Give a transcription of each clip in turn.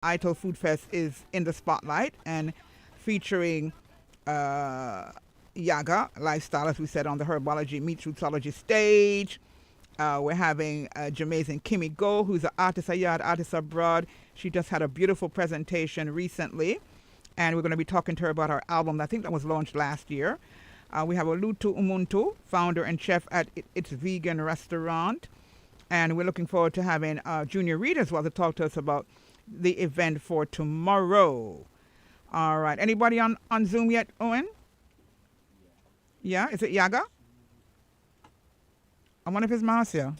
ITIL Food Fest is in the spotlight and featuring Yaga Lifestyle, as we said, on the Herbology Meets Rotsology stage. We're having Jamaican Kimmy Go, who's an artist, a yard artist abroad. She just had a beautiful presentation recently, and we're going to be talking to her about her album. I think that was launched last year. We have Olutu Umuntu, founder and chef at It's Vegan Restaurant. And we're looking forward to having Junior Reed as well to talk to us about the event for tomorrow. All right. Anybody on Zoom yet, Owen? Yeah? Is it Yaga? I wonder if it's Marcia.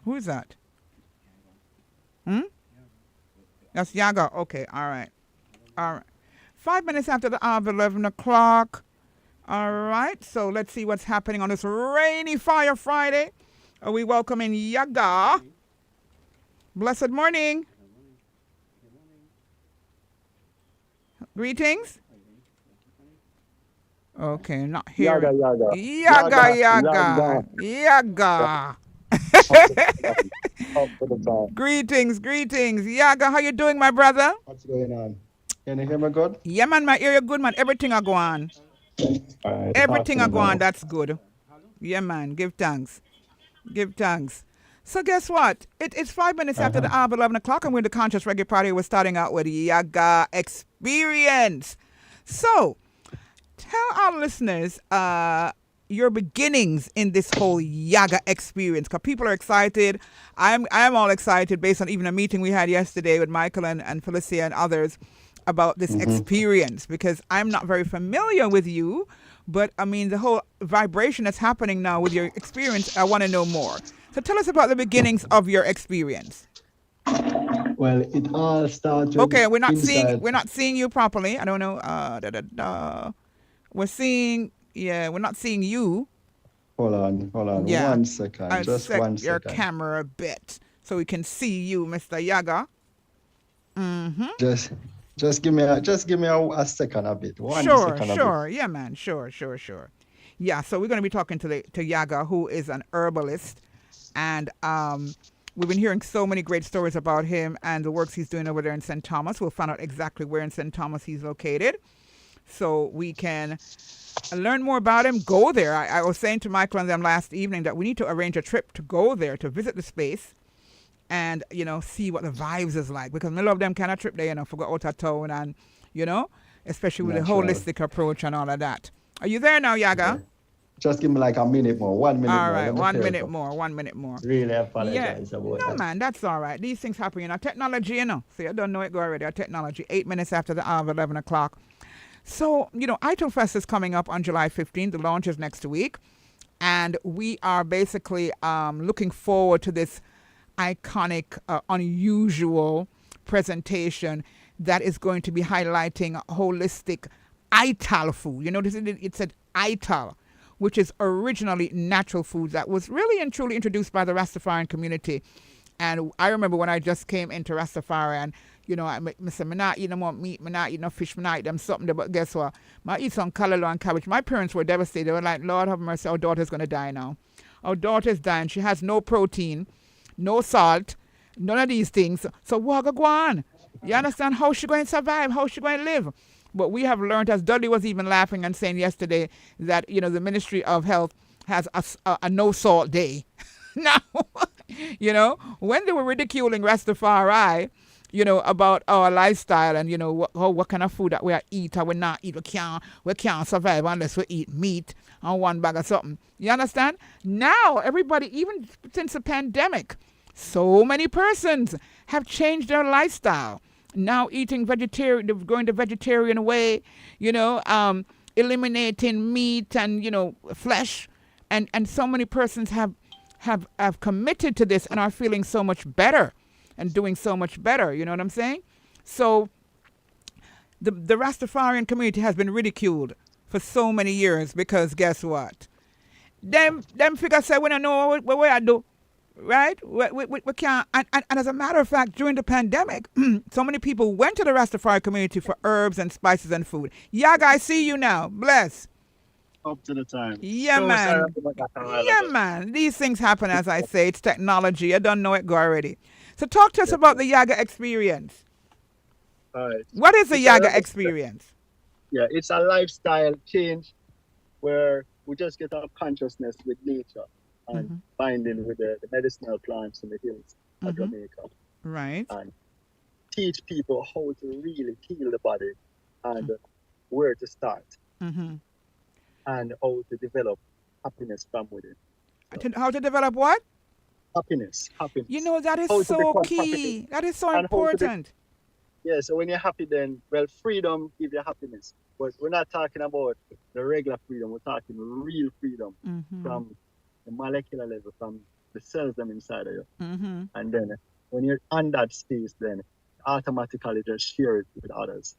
Who is that? That's Yaga. Okay. All right. All right. 5 minutes after the hour of 11 o'clock. All right. So let's see what's happening on this rainy Fire Friday. Are we welcoming Yaga? Blessed morning. Greetings. Okay, not here. Yaga. Greetings. Yaga, how you doing, my brother? What's going on? Can you hear me good? Yeah, man, my ear good, man. Everything I go on. Right, Everything I go on, that's good. Yeah, man, give thanks. So guess what? It's 5 minutes after the hour of 11 o'clock, and we're the Conscious Reggae Party. We're starting out with Yaga Experience. So, tell our listeners your beginnings in this whole Yaga experience, because people are excited. I'm all excited based on even a meeting we had yesterday with Michael and Felicia and others about this experience, because I'm not very familiar with you, but I mean the whole vibration that's happening now with your experience, I want to know more. So tell us about the beginnings of your experience. Well, it all started. Okay, we're not seeing you properly. I don't know. We're not seeing you. Hold on. Yeah. 1 second. I'll Just set 1 your second. camera a bit so we can see you, Mr. Yaga. Just give me a second a bit. One Sure. second a bit. Yeah, man. Sure. Yeah, so we're going to be talking to Yaga, who is an herbalist, and we've been hearing so many great stories about him and the works he's doing over there in St. Thomas. We'll find out exactly where in St. Thomas he's located, so we can learn more about him. Go there. I was saying to Michael and them last evening that we need to arrange a trip to go there to visit the space and, see what the vibes is like, because I love them kind of trip there, for go out of town and, especially with the holistic approach and all of that. Are you there now, Yaga? Just give me like a minute more. 1 minute more. All right, Let me 1 clear it minute up. more, 1 minute more. Really apologize about No, that. man, that's all right. These things happen, Technology, So you don't know it go already. Our technology, 8 minutes after the hour of 11 o'clock. So, ITIL Fest is coming up on July 15th. The launch is next week. And we are basically looking forward to this iconic, unusual presentation that is going to be highlighting holistic ITAL food. It said ITAL, which is originally natural food that was really and truly introduced by the Rastafarian community. And I remember when I just came into Rastafari and, I said, I'm not eating no more meat, I'm not eating no fish, I'm not eating something. But guess what? I eat some callaloo and cabbage. My parents were devastated. They were like, Lord have mercy, our daughter's going to die now. Our daughter's dying. She has no protein, no salt, none of these things. So what go on? You understand how she going to survive? How she going to live? But we have learned, as Dudley was even laughing and saying yesterday, that, the Ministry of Health has a no salt day. Now, when they were ridiculing Rastafari, about our lifestyle and, what kind of food that we eat or we not eat, we can't survive unless we eat meat and one bag of something. You understand? Now, everybody, even since the pandemic, so many persons have changed their lifestyle. Now eating vegetarian, going the vegetarian way, eliminating meat and, flesh. And so many persons have committed to this and are feeling so much better and doing so much better. You know what I'm saying? So the Rastafarian community has been ridiculed for so many years because guess what? Them figures say, we don't know what I do. Right? We can't. And as a matter of fact, during the pandemic, so many people went to the Rastafari community for herbs and spices and food. Yaga, I see you now. Bless. Up to the time. Yeah, So man. sorry about that. Yeah, man. These things happen, as I say. It's technology. I don't know it go already. So talk to us about the Yaga experience. All right. What is the It's a Yaga lifestyle. experience? Yeah, it's a lifestyle change where we just get our consciousness with nature and Mm-hmm. binding with the medicinal plants in the hills of Mm-hmm. Jamaica Right. and teach people how to really heal the body and where to start Mm-hmm. and how to develop happiness from within. So How to develop what? happiness, You happiness. know, that is How to so become happy key. That is so and how to be. important. Yeah, so when you're happy, then, well, freedom give you happiness. But we're not talking about the regular freedom. We're talking real freedom Mm-hmm. from the molecular level, from the cells them inside of you. Mm-hmm. And then when you're on that space, then automatically just share it with others.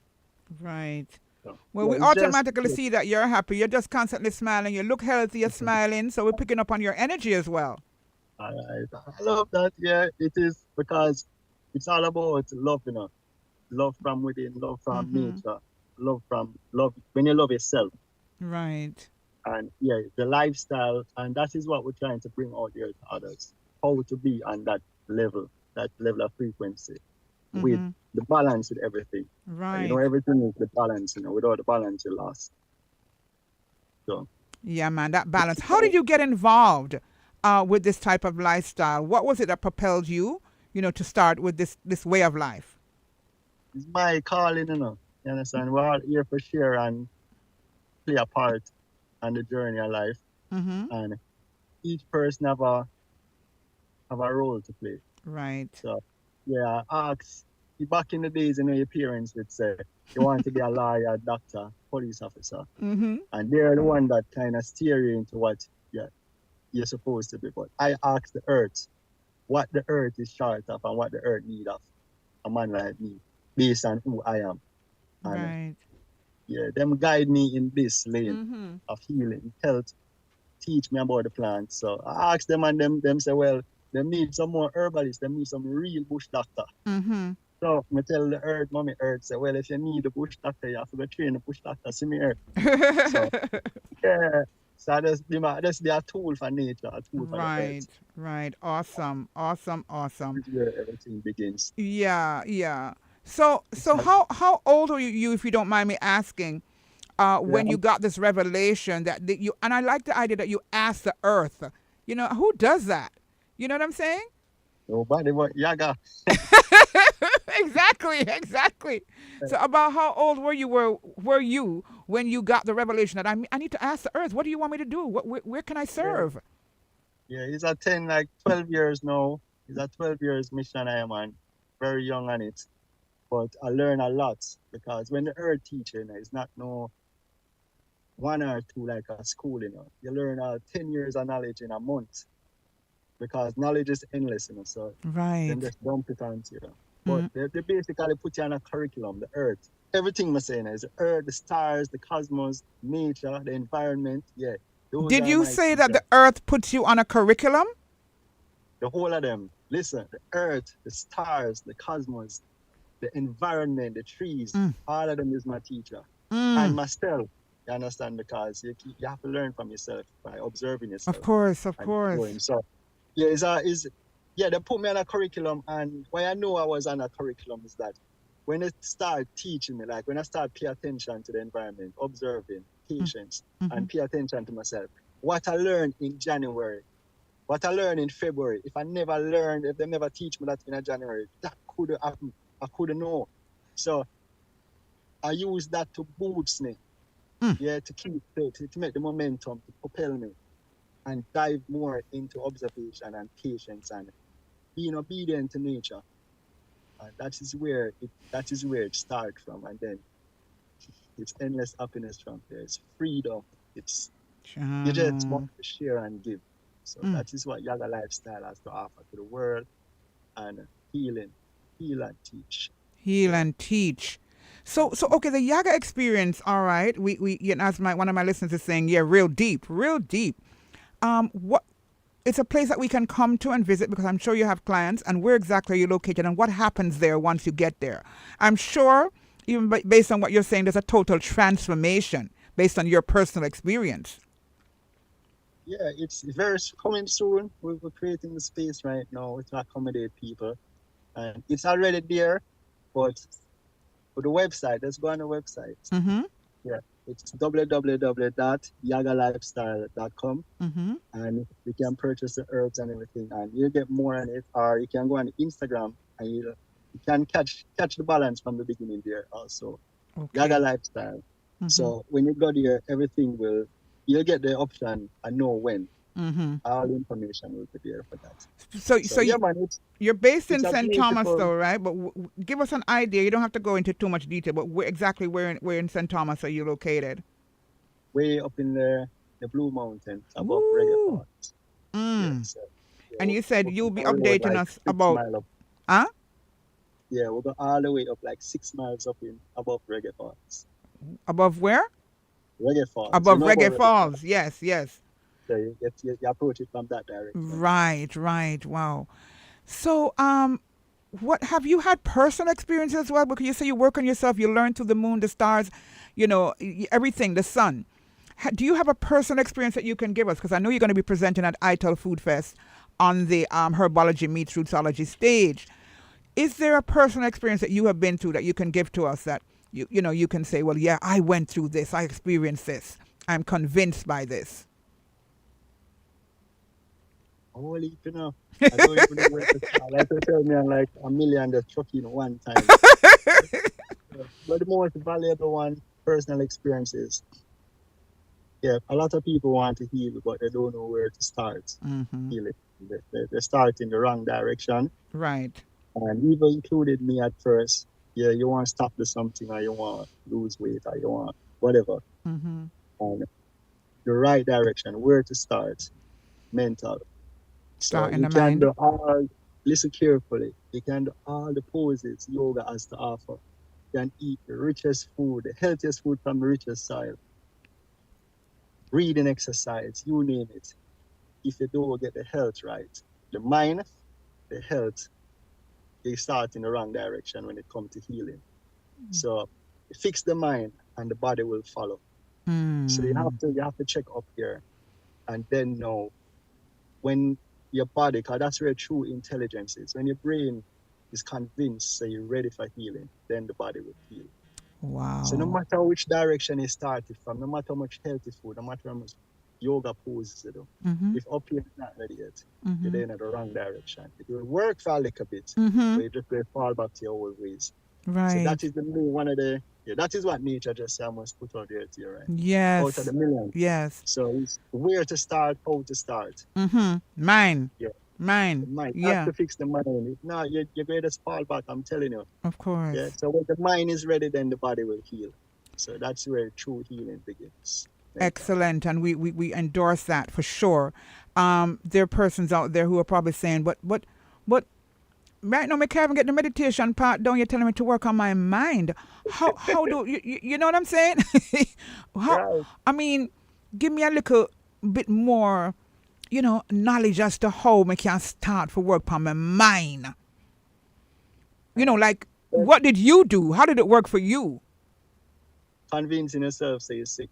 Right. So, Well, yeah, we it's just, automatically see that you're happy. You're just constantly smiling. You look healthy. You're smiling. So we're picking up on your energy as well. I love that. Yeah, it is because it's all about love, love from within, love from Mm-hmm. nature, love when you love yourself. Right. And yeah, the lifestyle, and that is what we're trying to bring out there to others. How to be on that level of frequency with Mm-hmm. the balance with everything. Right. Everything is the balance, without the balance you lost. So Yeah, man, that balance. How did you get involved with this type of lifestyle? What was it that propelled you, to start with this way of life? it's my calling. You understand? We're all here for share and play a part on the journey of life. Mm-hmm. And each person have a role to play. Right. So yeah, ask back in the days, your parents would say you want to be a lawyer, doctor, police officer, Mm-hmm. and they're the one that kind of steer you into what yeah, you're supposed to be. But I ask the earth what the earth is short of and what the earth need of a man like me, based on who I am. And Right. yeah, them guide me in this lane Mm-hmm. of healing, health, teach me about the plants. So I ask them and them say, well, them need some more herbalists, them need some real bush doctor. Mm-hmm. So I tell the earth, mommy earth, say, well, if you need a bush doctor, you have to go train a bush doctor, see me earth. So yeah. So that's be a tool for nature, a tool for the Right. earth. Right. Awesome. Awesome. Awesome. This is where everything begins. Yeah. Yeah. So So, how old were you, if you don't mind me asking, yeah, when you got this revelation that you, and I like the idea that you asked the earth. Who does that? You know what I'm saying? nobody but Yaga. Exactly, exactly. So about how old were you when you got the revelation that I need to ask the earth, what do you want me to do? Where can I Yeah, serve? yeah, he's at 10, like 12 years now. He's at 12 years mission I am on. Very young on it. But I learn a lot because when the earth teaching, it's not no 1 or 2 like a school, You learn 10 years of knowledge in a month because knowledge is endless, So them Right. just dump it onto you. But Mm. they basically put you on a curriculum, the earth. Everything I'm saying is the earth, the stars, the cosmos, nature, the environment. Yeah, those Did are you my say that teachers. the earth puts you on a curriculum? The whole of them. Listen, the earth, the stars, the cosmos, the environment, the trees, Mm. all of them is my teacher. And Mm. myself, you understand? Because you have to learn from yourself by observing Of yourself course, of and course. growing. So yeah, yeah, they put me on a curriculum, and why I know I was on a curriculum is that when they start teaching me, like when I start pay attention to the environment, observing, Mm. patience, Mm-hmm. and pay attention to myself, what I learned in January, what I learned in February, if they never teach me that in January, that could have happened. I couldn't know. So I use that to boost me, Mm. yeah, to make the momentum to propel me and dive more into observation and patience and being obedient to nature. And that is where it starts from. And then it's endless happiness from there. It's freedom. It's you just want Chano. to share and give. So Mm. that is what Yaga Lifestyle has to offer to the world and healing, heal and teach. Heal Yeah. and teach. So And so okay, the Yaga experience, all right. As one of my listeners is saying, yeah, real deep, real deep. What It's a place that we can come to and visit because I'm sure you have clients. And where exactly are you located and what happens there once you get there? I'm sure, even based on what you're saying, there's a total transformation based on your personal experience. yeah, it's very coming soon. We're creating the space right now to accommodate people. And it's already there, but the website, let's go on the website. Mm-hmm. Yeah, it's www.yagalifestyle.com, Mm-hmm. and you can purchase the herbs and everything, and you get more on it. Or you can go on Instagram, and you can catch the balance from the beginning there also. Yaga Okay. Lifestyle. Mm-hmm. So when you go there, everything you'll get the option and know when. Mm-hmm. All the information will be there for that. So, So yeah, man, you're based it's in a St. Thomas, beautiful though, right? But give us an idea. You don't have to go into too much detail, but exactly where in St. Thomas are you located? way up in the Blue Mountains above Reggae Ooh. Falls. Yeah, Mm. so yeah, And you said we'll you'll go be on road updating like us six about, mile up. huh? Yeah, we'll go all the way up like 6 miles up in above Reggae Falls. Above where? Reggae Falls. You Above know about Reggae Reggae Falls. Falls. Yes, yes. So you approach it from that direction. Right, right. Wow. So, what have you had personal experience as well? Because you say you work on yourself, you learn through the moon, the stars, everything, the sun. Do you have a personal experience that you can give us? Because I know you're going to be presenting at ITEL Food Fest on the Herbology Meets Rotsology stage. Is there a personal experience that you have been through that you can give to us that you can say, well, yeah, I went through this, I experienced this, I'm convinced by this? Holy, I don't even know where to start. Like to tell me, I'm like a million just chuck in one time. But the most valuable one, personal experiences. Yeah, a lot of people want to heal, but they don't know where to start Mm-hmm. healing. They start in the wrong direction. Right. And even included me at first. Yeah, you want to stop the something, or you want to lose weight, or you want whatever. Mm-hmm. And the right direction, where to start, mental. So Start in you the can mind. do all, listen carefully, you can do all the poses yoga has to offer. You can eat the richest food, the healthiest food from the richest soil, breathing exercise, you name it. If you don't get the health right, the mind, the health, they start in the wrong direction when it comes to healing. So fix the mind and the body will follow. So you have to check up here and then know when your body, because that's where true intelligence is. When your brain is convinced that you're ready for healing, then the body will heal. Wow. So no matter which direction you started from, no matter how much healthy food, no matter how much yoga poses you do, Mm-hmm. if up here is not ready yet, Mm-hmm. you're in the wrong direction. It will work for a little bit, Mm-hmm. but you just will fall back to your old ways. Right. So that is one of the, that is what nature just said, I must put out there to you, right? Yes. Out of the millions. Yes. So it's where to start, how to start. Mm-hmm. Mine. Yeah. Mine. The mind. Yeah. Have to fix the mind. If not, you're going to fall back, I'm telling you. Of course. Yeah. So when the mind is ready, then the body will heal. So that's where true healing begins. Excellent. And we endorse that for sure. There are persons out there who are probably saying, but right now, I can't even get the meditation part done. You're telling me to work on my mind. How do you know what I'm saying? Right. I mean, give me a little bit more, knowledge as to how I can start for work on my mind. Like, what did you do? How did it work for you? Convincing yourself say you're sick.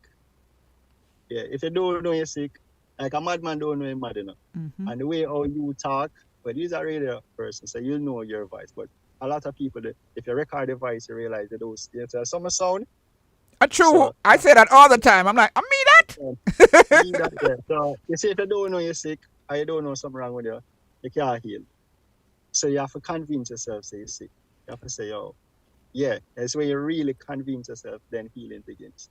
Yeah, if you don't know you're sick, like a madman don't know you're mad enough. Mm-hmm. And the way how you talk, but he's a radio person, so you know your voice. But a lot of people, if you record your voice, you realize that those some sound. True. So, I say that all the time. I'm like, I mean that. Yeah. So you see, if you don't know you're sick, or you don't know something wrong with you can't heal. So you have to convince yourself say you're sick. You have to say, oh, yeah. That's where you really convince yourself, then healing begins.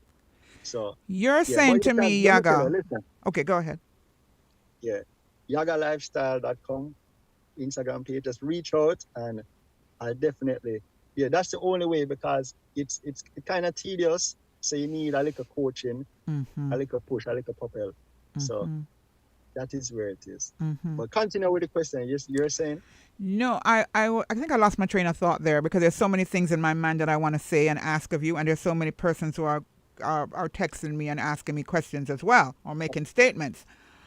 So you're saying to me, Yaga. Listen. Okay, go ahead. Yeah, yagalifestyle.com, Instagram page. Just reach out, and I definitely, that's the only way, because it's kind of tedious. So you need a little coaching, Mm-hmm. a little push, a little propel. Mm-hmm. So that is where it is. Mm-hmm. But continue with the question. You're saying? No, I think I lost my train of thought there, because there's so many things in my mind that I want to say and ask of you, and there's so many persons who are texting me and asking me questions as well, or making statements.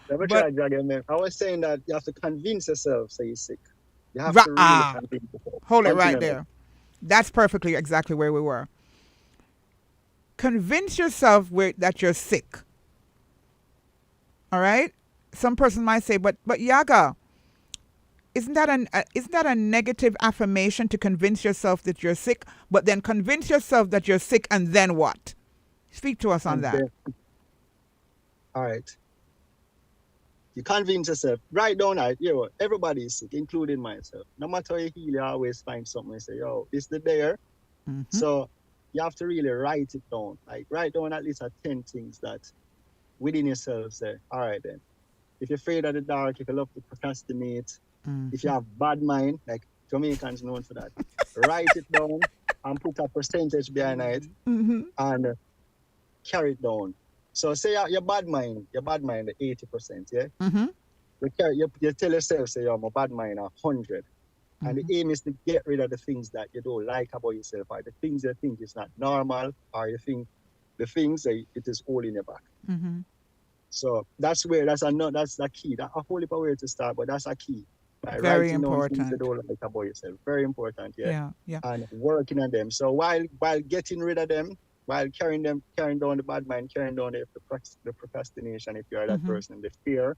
I was saying that you have to convince yourself say you're sick. You have to really convince yourself. Hold it right there. That's perfectly exactly where we were. Convince yourself that you're sick. All right? Some person might say, but Yaga, isn't that a negative affirmation to convince yourself that you're sick, but then convince yourself that you're sick and then what? Speak to us on And that. then, all right, you convince yourself, write down, everybody is sick, including myself. No matter how you heal, you always find something and say, yo, this the there. Mm-hmm. So you have to really write it down. Like write down at least 10 things that within yourself say, all right then. If you're afraid of the dark, if you love to procrastinate, if you have bad mind, like Jamaicans known for that, write it down and put a percentage behind it and carry it down. So say your bad mind, the 80%, yeah? Mm-hmm. You tell yourself, say, I'm a bad mind 100. And the aim is to get rid of the things that you don't like about yourself, or the things you think is not normal, or you think the things that it is all in your back. Mm-hmm. So that's the key. That's a whole heap of way to start, but that's a key. By Very writing down things you important. don't like about yourself. Very important, Yeah. and working on them. So while getting rid of them, while carrying down the bad mind, carrying down the procrastination, if you're that person, the fear,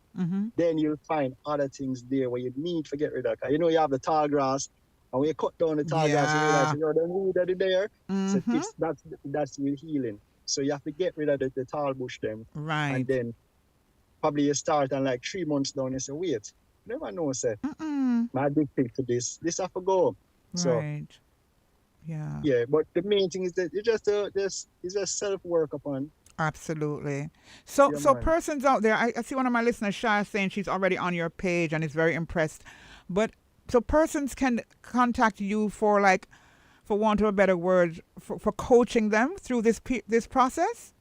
then you'll find other things there where you need to get rid of. You know, you have the tall grass, and when you cut down the tall grass, you realize, the root that is there. So that's real healing. So you have to get rid of the tall bush then. Right. And then probably you start and like 3 months down, you say, wait, never know, say, I'm addicted to this. This have to go. So, right. Yeah. Yeah, but the main thing is that you just self-work upon. Absolutely. So man. persons out there, I see one of my listeners, Shah, saying she's already on your page and is very impressed. But so persons can contact you for want of a better word, for coaching them through this process?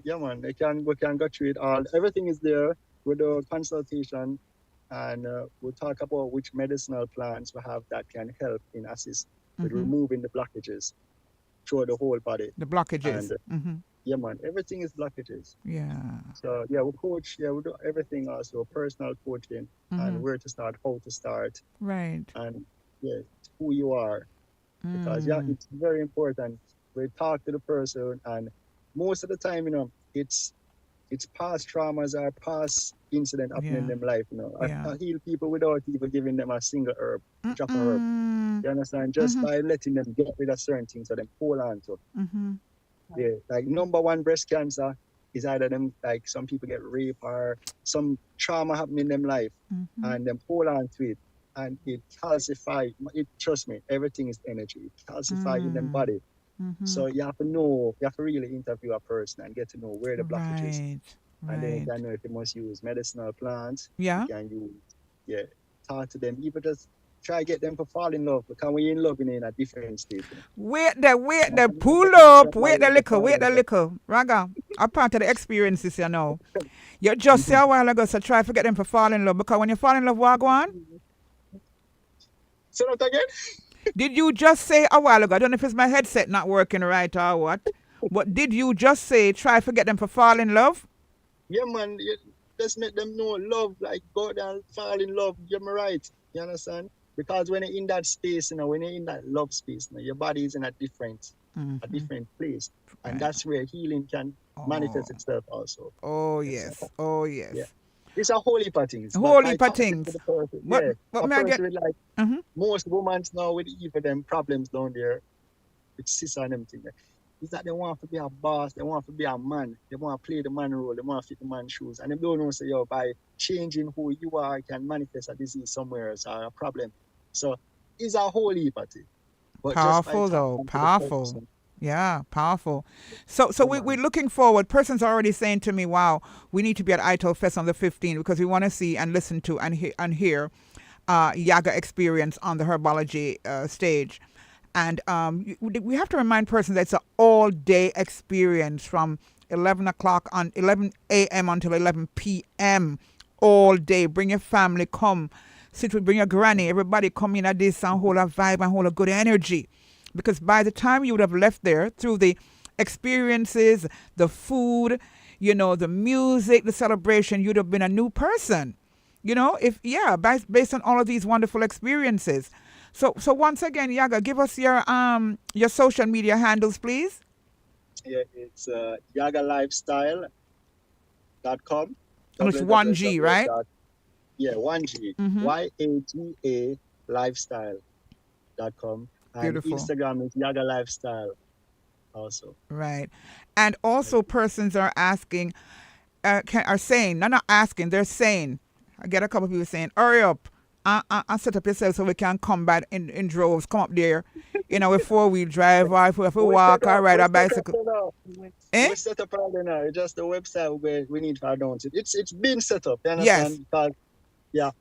Yeah, man. We can go through it all. Everything is there with the consultation, and we'll talk about which medicinal plants we have that can help in assist with removing the blockages through the whole body. The blockages. And, yeah, man. Everything is blockages. Yeah. So yeah, we coach. Yeah, we do everything also, personal coaching, and where to start, how to start, right, and who you are, because it's very important. We talk to the person, and most of the time, it's past traumas or past incident happening in their life. I heal people without even giving them a single herb, drop a herb. You understand? Just by letting them get rid of certain things that they hold on to. Yeah, like number one breast cancer is either them, like some people get raped or some trauma happening in them life, and them hold on to it, and it calcifies. Trust me, everything is energy. It calcifies in them body. So you have to really interview a person and get to know where the blockage is. And then you can know if you must use medicinal plants. Yeah. You can use, talk to them. Even just try get them to fall in love, because when you're in love, you're in a different state. Wait there, pull up, wait the little. Raga, a part of the experiences, You just say a while ago, so try to get them to fall in love, because when you fall in love, what go on? Say that again? Did you just say a while ago, I don't know if it's my headset not working right or what, but did you just say try to get them to fall in love? Yeah, man, just make them know love, like go down and fall in love. You're right. You understand? Because when you're in that space, when you're in that love space, your body is in a different place. And that's where healing can manifest itself also. Oh, yes. Oh, yes. Yeah. It's a whole heap of things. Whole heap of things. What may I get? Most women now with even them problems down there, with cis and everything, is that they want to be a boss, they want to be a man, they want to play the man role, they want to fit the man's shoes. And they don't know, say, by changing who you are, can manifest a disease somewhere else or a problem. So it's a whole heap of things. Powerful though, powerful. Yeah, powerful. So we're looking forward. Persons are already saying to me, wow, we need to be at ITIL Fest on the 15th because we want to see and listen to and hear Yaga experience on the herbology stage. And we have to remind persons that it's an all-day experience from 11 a.m. until 11 p.m. all day. Bring your family, come. Bring your granny. Everybody come in at this and hold a vibe and hold a good energy. Because by the time you would have left there, through the experiences, the food, the music, the celebration, you'd have been a new person. Based on all of these wonderful experiences. So once again, Yaga, give us your social media handles, please. Yeah, it's yagalifestyle.com. And it's 1G, right? one G, Mm-hmm. YAGA lifestyle.com. And Beautiful. Instagram is Yaga Lifestyle also. Right. And also persons are asking, are saying, no, not asking, they're saying, I get a couple of people saying, hurry up and set up yourself so we can come back in droves, come up there, with four-wheel drive, or if we walk or ride We a set up, bicycle. you know. Eh? We set up already now. It's just the website where we need to announce it. It's been set up, you Yes. understand? Because, yeah.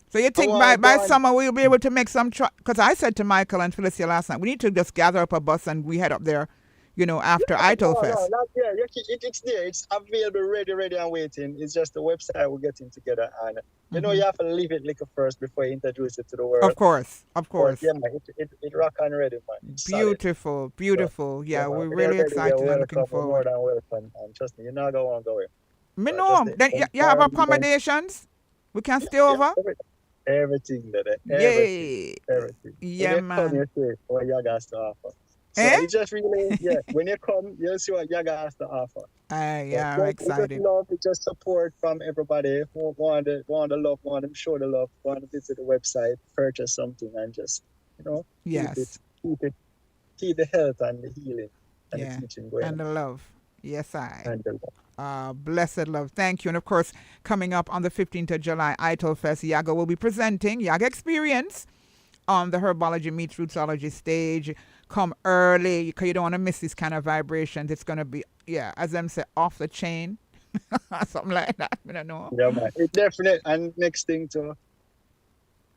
So you think by summer we'll be able to make some because I said to Michael and Felicia last night, we need to just gather up a bus and we head up there, after ITIL Fest. No, it's there. It's available, ready and waiting. It's just the website we're getting together. And, you have to leave it little first before you introduce it to the world. Of course. But, yeah, man, it rock and ready, man. It's Beautiful. So, yeah, man, we're when really you're ready, excited you're and looking welcome. You're more forward. than welcome. And trust me, you're not going to want to go in. Me Just know. the Then you have environment, accommodations? We can stay over? everything that Yay. everything. Yeah, When you come, man. you see what Yaga has to offer. So Eh? it's just really, when you come, you'll see what Yaga has to offer. Yeah, I'm But excited. It's just love, it's just support from everybody who want the love, want to show the love, want to visit the website, purchase something, and just, Yes. keep the health and the healing and Yeah. the teaching going. And the love. Yes, I. And the love. Blessed love. Thank you. And of course, coming up on the 15th of July, ITIL Fest, Yaga will be presenting Yaga Experience on the Herbology Meets Rotsology stage. Come early because you don't want to miss these kind of vibrations. It's going to be, as them say, off the chain. Something like that. I don't know. Yeah, man. It definitely. And next thing too,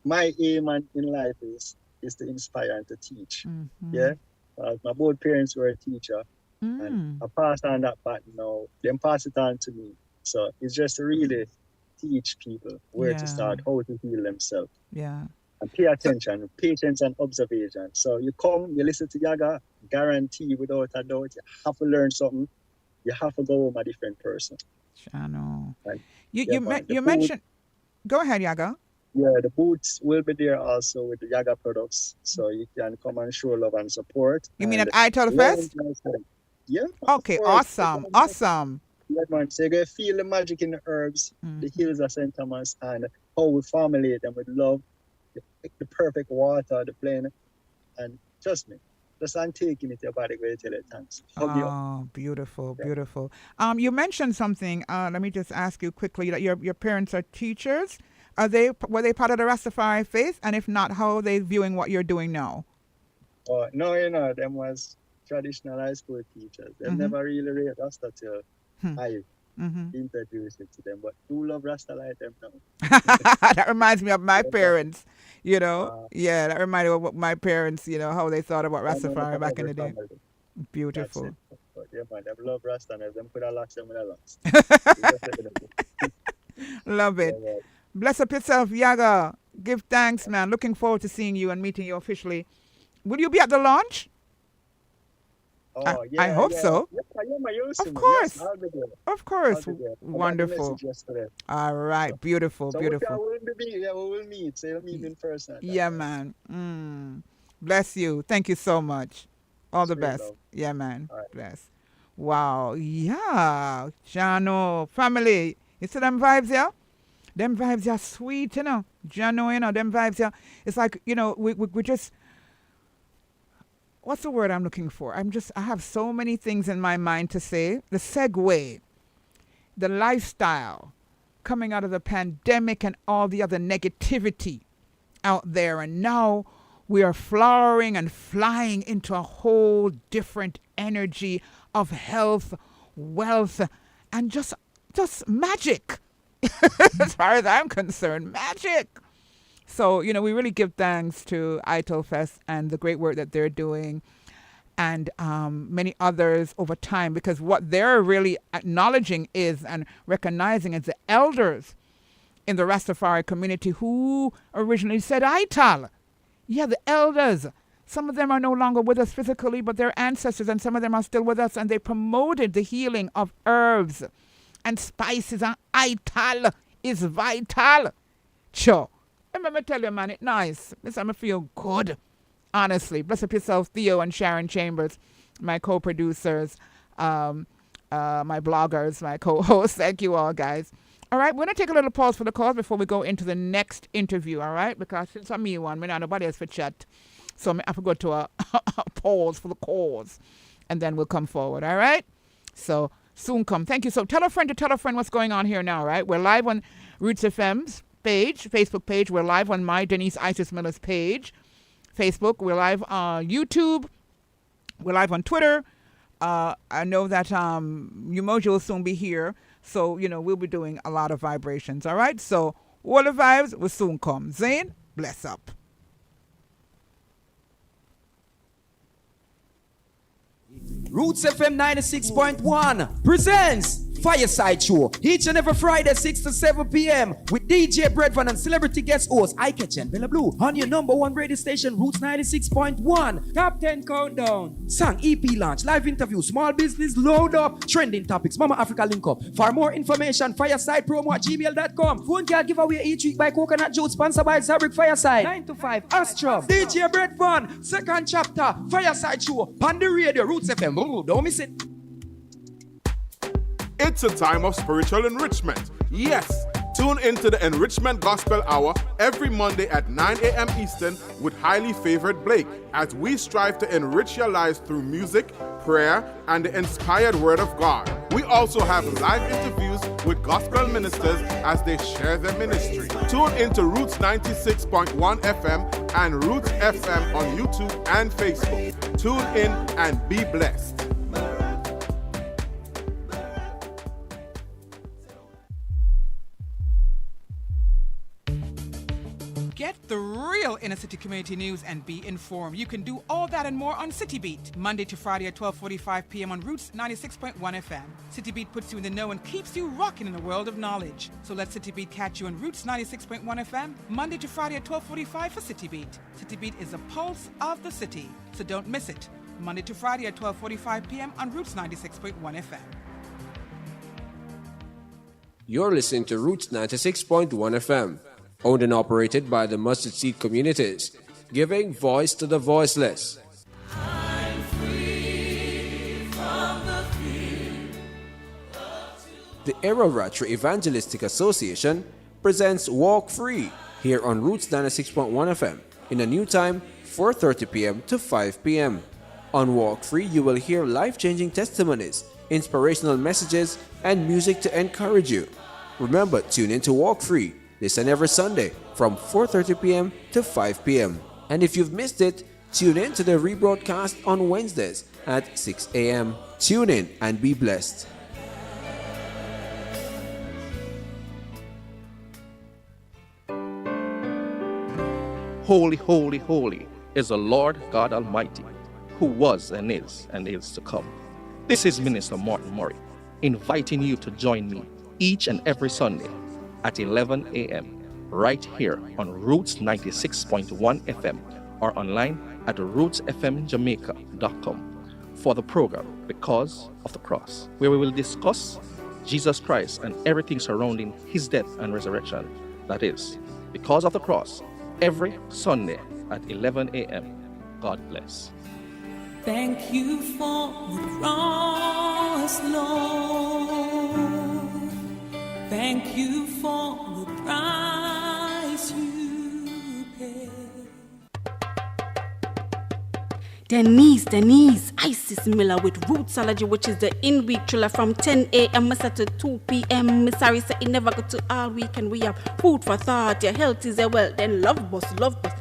my aim in life is to inspire and to teach. Mm-hmm. Yeah. My both parents were a teacher. And I passed on that baton now. Then pass it on to me. So it's just to really teach people where to start, how to heal themselves. Yeah. And pay attention, patience and observation. So you come, you listen to Yaga, guarantee without a doubt, you have to learn something. You have to go home a different person. I know. Right. You mentioned, go ahead, Yaga. Yeah, the booths will be there also with the Yaga products. So you can come and show love and support. You mean at ITIL Fest? Yeah. Okay, awesome. Yeah, man. So you're going to feel the magic in the herbs, the hills of St. Thomas, and how we formulate them with love, the perfect water, the blend. And trust me, just on taking it, your body will tell it thanks. Beautiful. You mentioned something. Let me just ask you quickly that your parents are teachers. Were they part of the Rastafari faith? And if not, how are they viewing what you're doing now? No, them was traditional high school teachers. They never really read Rasta till I introduced it to them. But do love Rasta like them now. That reminds me of my parents. That reminded me of my parents. How they thought about Rastafari back in the day. Beautiful. But yeah, man, them love Rasta and them put a locks, them with a locks. Love it. Yeah. Bless up yourself, Yaga. Give thanks, man. Looking forward to seeing you and meeting you officially. Will you be at the launch? I hope so. Of course. Yes, I'll be there. Of course. Wonderful. All right. Beautiful. So beautiful. we will meet. So you'll meet in person. Yeah, man. Bless you. Thank you so much. All the best. Love. Yeah, man. Right. Bless. Wow. Yeah. Jano. Family. You see them vibes here? Them vibes are sweet, Jano, them vibes are, it's like, we just, what's the word I'm looking for? I have so many things in my mind to say. The segue, the lifestyle coming out of the pandemic and all the other negativity out there. And now we are flowering and flying into a whole different energy of health, wealth, and just magic. As far as I'm concerned, magic. So, we really give thanks to ITIL Fest and the great work that they're doing and many others over time, because what they're really acknowledging is and recognizing is the elders in the Rastafari community who originally said ITIL. Yeah, the elders. Some of them are no longer with us physically, but they're ancestors, and some of them are still with us, and they promoted the healing of herbs and spices, and ITIL is vital. Sure. Let me tell you, man, it's nice. Listen, I feel good. Honestly. Bless up yourself, Theo and Sharon Chambers, my co-producers, my bloggers, my co-hosts. Thank you all, guys. All right, we're going to take a little pause for the cause before we go into the next interview, all right? Because since I'm me one, we not nobody else for chat. So I have to go to a pause for the cause, and then we'll come forward, all right? So soon come. Thank you. So tell a friend to tell a friend what's going on here now, right? We're live on Roots FM's page, Facebook page. We're live on my Denise Isis Miller's page, Facebook. We're live on YouTube. We're live on Twitter. I know that Umoji will soon be here. So, we'll be doing a lot of vibrations, all right? So, all the vibes will soon come. Zane, bless up. Roots FM 96.1 presents Fireside Show each and every Friday 6 to 7 p.m. with DJ Bredvan and celebrity guest host Ike Chen Bella Blue on your number one radio station Roots 96.1. Top 10 countdown, song EP launch, live interview, small business load up, trending topics, Mama Africa link up. For more information, firesidepromo@gmail.com. Phone card giveaway each week by Coconut Juice, sponsored by Zabrik Fireside. 9 to 5 Astro DJ Bredvan, second chapter Fireside Show on the radio Roots FM. Don't miss it. It's a time of spiritual enrichment. Yes, tune into the Enrichment Gospel Hour every Monday at 9 a.m. Eastern with highly favored Blake as we strive to enrich your lives through music, prayer, and the inspired Word of God. We also have live interviews with gospel ministers as they share their ministry. Tune into Roots 96.1 FM and Roots FM on YouTube and Facebook. Tune in and be blessed. Get the real inner city community news and be informed. You can do all that and more on City Beat, Monday to Friday at 12:45 p.m. on Roots 96.1 FM. City Beat puts you in the know and keeps you rocking in the world of knowledge. So let City Beat catch you on Roots 96.1 FM, Monday to Friday at 12:45 for City Beat. City Beat is the pulse of the city, so don't miss it. Monday to Friday at 12:45 p.m. on Roots 96.1 FM. You're listening to Roots 96.1 FM. Owned and operated by the Mustard Seed Communities, giving voice to the voiceless. I'm free from the fear. The Araratri Evangelistic Association presents Walk Free here on Roots 96.1 FM in a new time, 4:30 p.m. to 5 p.m. On Walk Free, you will hear life-changing testimonies, inspirational messages, and music to encourage you. Remember, tune in to Walk Free. Listen every Sunday from 4:30 p.m. to 5 p.m. And if you've missed it, tune in to the rebroadcast on Wednesdays at 6 a.m. Tune in and be blessed. Holy, holy, holy is the Lord God Almighty, who was and is to come. This is Minister Martin Murray, inviting you to join me each and every Sunday at 11 a.m. right here on Roots 96.1 FM or online at rootsfmjamaica.com for the program Because of the Cross, where we will discuss Jesus Christ and everything surrounding his death and resurrection. That is, Because of the Cross, every Sunday at 11 a.m. God bless. Thank you for the cross, Lord. Thank you for the price you paid. Denise, Isis Miller with Rotsology, which is the in-week thriller from 10 a.m. to 2 p.m. Miss Harry said it never go to all weekend. We have food for thought, your health is a wealth, then love bus,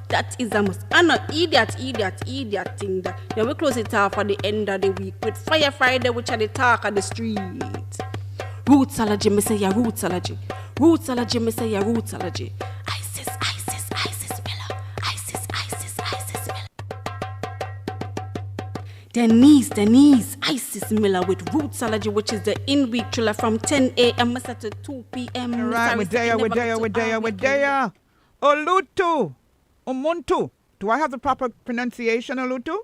that is a must. I know, idiot thing that. Then we close it off at the end of the week with Fire Friday, which are the talk of the street. Rotsology, me say ya Rotsology. Rotsology, me say ya Rotsology. Isis Miller. Denise, Isis Miller with Rotsology, which is the in-week thriller from 10 a.m. to 2 p.m. All right, we're there. Olutu. Umuntu. Do I have the proper pronunciation, Olutu?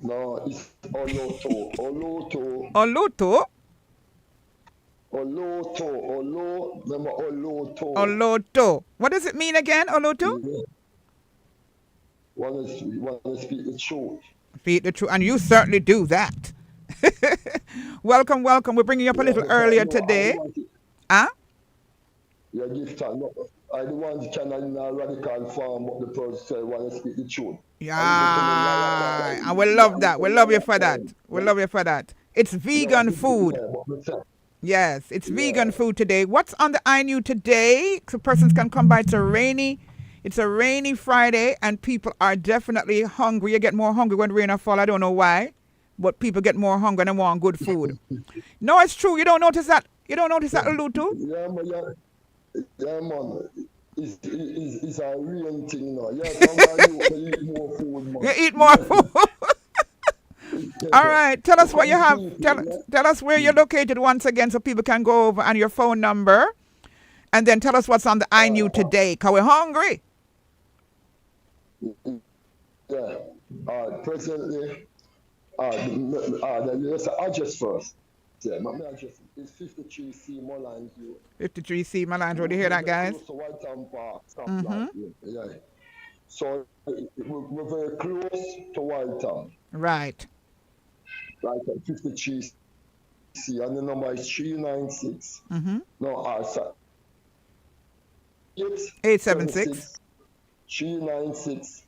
No, it's Oloto. Remember Oloto. Oloto. What does it mean again, Oloto? One is speak the truth. Speak the truth, and you certainly do that. Welcome. We're bringing you up a little earlier today. Huh? Yeah, give time. No, I the one that can in a radical form, but the person want to speak the truth. I listen to me Yeah, I will love that. We love you for that. We love you for that. It's vegan food. Yes, it's vegan food today. What's on the iNew today? So persons can come by. It's a rainy Friday, and people are definitely hungry. You get more hungry when rain or fall. I don't know why, but people get more hungry and want good food. No, it's true. You don't notice that. You don't notice that, Lutu? Yeah, man. It's a real thing now. Yeah, somebody you eat more food, man. You eat more food. All right. Tell us what you have. Tell us where you're located once again so people can go over, and your phone number. And then tell us what's on the iNew today, because we're hungry. Yeah. Presently, let's address first. Yeah, my address is 53C Molan View. 53C Molan View. Do you hear that, guys? Close to White Town Park. Yeah. So we're very close to White Town. Right. Right at 53C, and the number is 396. No, sorry. 876. 396.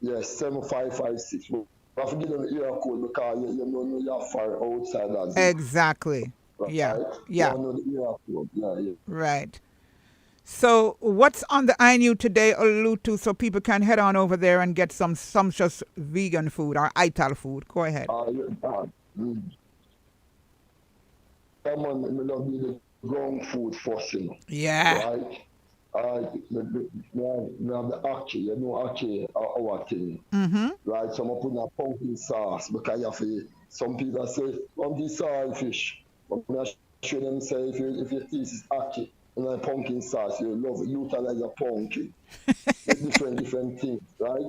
Yes, 7556. I have to give them the area code because you know you're far outside. Exactly. Right? Yeah. You don't know the area code. Yeah. Right. So what's on the iNew today, Olutu, so people can head on over there and get some sumptuous vegan food or ital food? Go ahead. I love the ground food first, you know. Yeah. Right? We have the ackee, you know ackee, our thing. Right, so I'm putting a pumpkin sauce because you have to, some people say, pumpkin saltfish. But I'm sure them say if your taste is ackee and a pumpkin sauce, you love it, utilize a pumpkin. different things, right?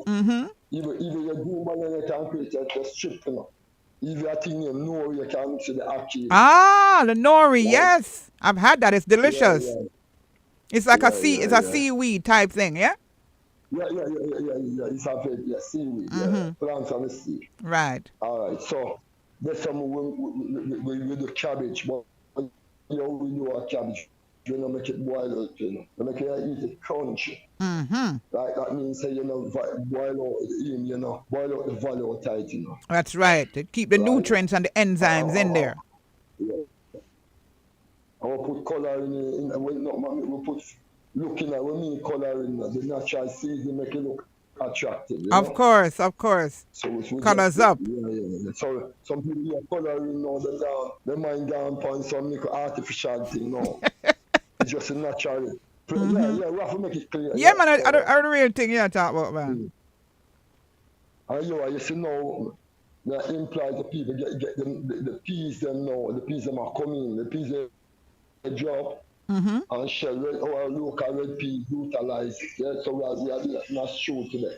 Even you do banana can create a strip, you know. If you think you know, you can see the ackee. Ah, the nori, yes. I've had that. It's delicious. Yeah. It's like a seaweed type thing, yeah? Yeah. It's a seaweed, plants on the sea. Right. All right. So there's some we do cabbage, but we do a cabbage. You know, make it boil out, you know. We make it eat it crunchy. Right. That means say, you know, boil out the value tight, you know. That's right. To keep the nutrients and the enzymes in there. Yeah. I will put color in we put looking at when we color in the natural season make it look attractive. Of course. So colors up. Yeah. So some people are coloring now they mind down upon some artificial thing now. It's just a natural. We have to make it clear. Yeah, man, I the real thing you talk about, man. And you see now that implies the people get them the peas them now, the peas them are coming, the peas drop and shell our local red peas utilize. Yeah, so we are doing that show today.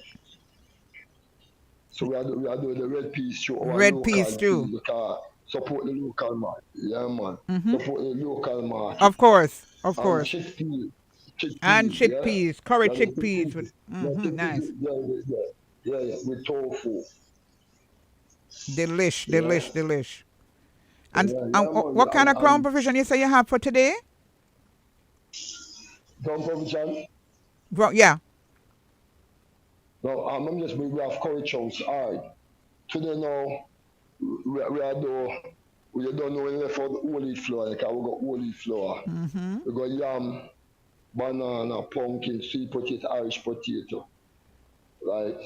So we are doing the red peas show. Red peas too. Because support the local market. Yeah, man. Support the local market. Of course. And chickpeas. Chickpeas, curry chickpeas. Nice. Yeah, with tofu. Delish. And what kind of crown provision you say you have for today? Crown provision? Yeah. No, I'm just we have curry chunks. All right. Today now, we don't know enough for the olive flour. Like we got olive flour. We got yam, banana, pumpkin, sweet potato, Irish potato. Right?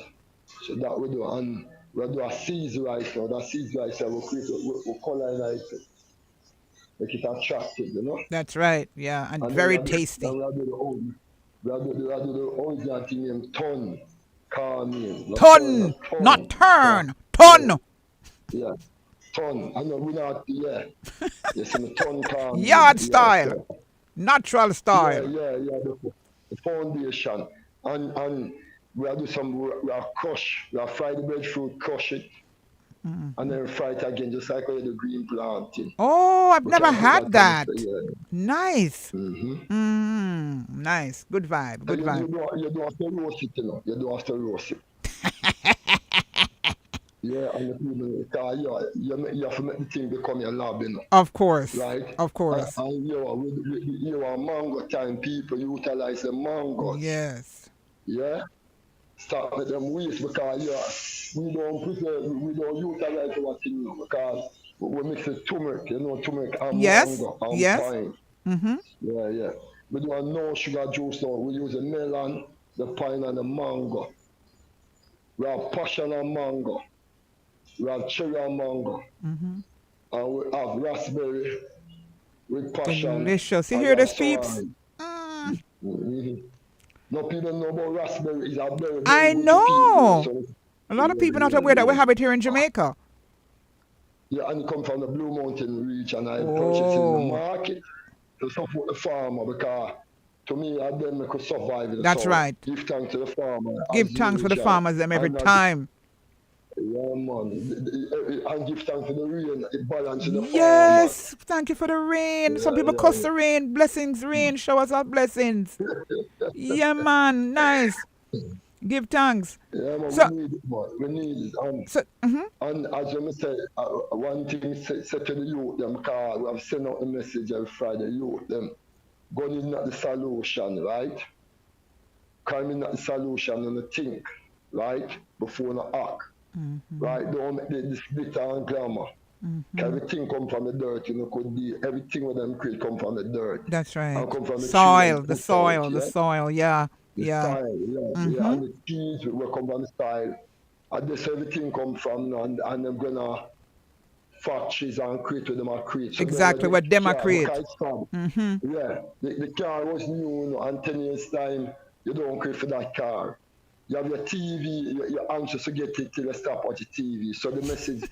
So that we do. And we do a seeds rice now. That seeds rice we'll color it. Make it attractive, you know? That's right, yeah, and very tasty. And we do the original thing named ton. Ton, not turn. Ton. Yeah, ton. I know we're not, yes, in the ton can. Yard style, natural style. Yeah, the foundation. And we do we crush, we fry the breadfruit, crush it. And then fry it again, just like the green planting. Oh, I've never had that. Nice. Nice. Good vibe. You don't have to roast it, you know. You don't have to roast it. Yeah, and the people, because you have to make the thing become your lab, you know. Of course. Right? Of course. And you are mango time people utilize the mangoes. Yes. Yeah? Start with them waste because we don't utilize our thing now because we mix with turmeric, turmeric and Yes. mango and Yes. pine. Mm-hmm. Yeah, yeah. We do no sugar juice now. We use the melon, the pine and the mango. We have passion and mango. We have cherry and mango. Mm-hmm. And we have raspberry with passion Delicious. You and hear we have this, peeps? soy. Mm-hmm. No people know about raspberry. It's a very, very I good to people. know. So, A lot of people not aware that we have it here in Jamaica. yeah, and it come from the Blue Mountain region. I purchase it in the Oh, market to support the farmer because to me, I then could survive in the that's south. right. Give thanks to the farmer Give as thanks for the usual. farmers them every And time. yeah, man. And give thanks for the rain, it balances the farmers. Yes. Thank you for the rain. Some people Yeah, cuss the rain. Blessings, rain. Showers of blessings. Yeah, man. Nice. Give thanks. yeah, man, So, we need it, man. We need it. mhm. And as you say, one thing said to the youth, them, because we have sent out a message every Friday, youth, them, God is not the solution, right? Crime is not the solution, and think, right? Before you act, right? Don't make this glitter and glamour. Everything come from the dirt, could be everything with them create come from the dirt. That's right. And come from the Soil, tree the and put out, soil, the yeah? soil. Yeah. The Yeah. style, yeah. And the trees will come from the style. And this everything come from, and they're gonna factories and create what them are create. So Exactly what them are create. Yeah, the car was new, and 10 years time, you don't create for that car. You have your TV, you're anxious to get it till you stop watching TV. So the message,